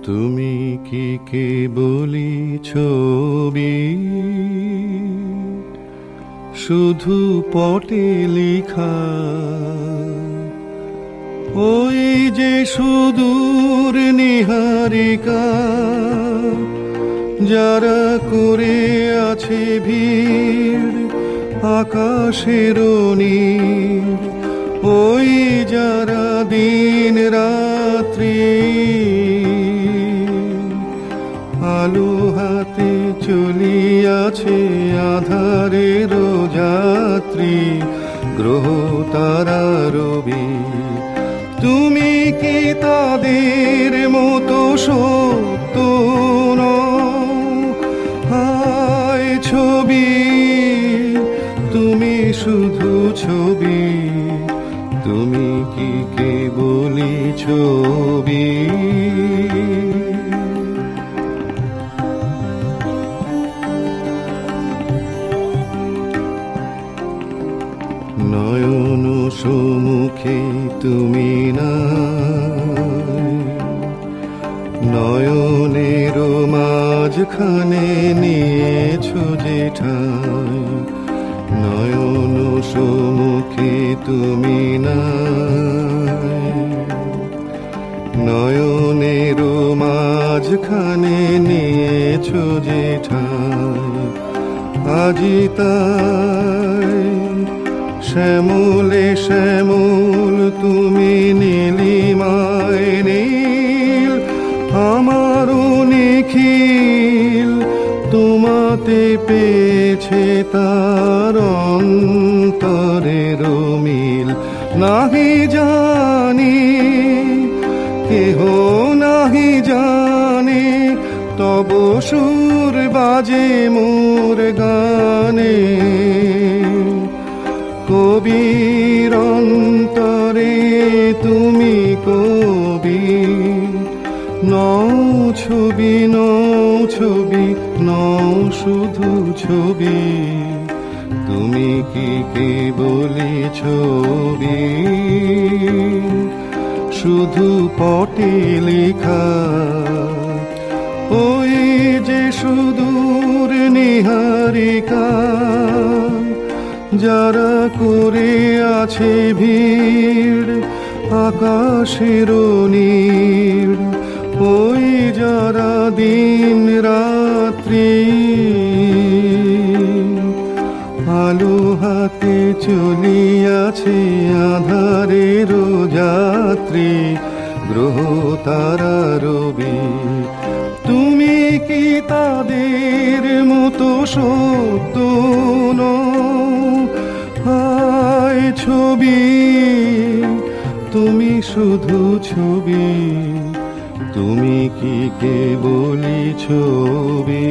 তুমি কি কেবলি ছবি, শুধু পটে লেখা? ওই যে সুদূর নিহারিকা, যারা করে আছে ভিড় আকাশের নীল, ওই যারা দিন রাত্রি আলো হাতে চলিয়াছে আধারের যাত্রী, গ্রহ তারা রবি। তুমি কি তাদের মতো সত্য নও? হায় ছবি, তুমি শুধু ছবি, তুমি কি কেবলি ছবি? নয়ন সম্মুখে তুমি নাই, নয়নের মাঝখানে নিয়েছো যে ঠাই। নয়ন সম্মুখে তুমি নাই, নয়নের মাঝখানে নিয়েছো যে ঠাই। আজি তাই শ্যামলে শ্যামল তুমি নীলিমায় নীল, আমারও নিখিল তোমাতে পেয়েছে তার অন্তরের মিল। নাহি জানি কেহ নাহি জানে, তব সুর বাজে মোর গানে। কবির অন্তরে তুমি কবি, নও ছবি নও ছবি, নও শুধু ছবি, তুমি কি কেবলি ছবি, শুধু পটে লেখা। ওই যে সুদূর নিহারিকা, যারা করে আছে ভিড় আকাশের নীল, ওই যারা দিন রাত্রি আলো হাতে চলিয়াছে আধারের যাত্রী, গ্রহ তারা রবি। তুমি কি তাদের মতো সত্য নও? হায় ছবি, তুমি শুধু ছবি, তুমি কি কেবলি ছবি?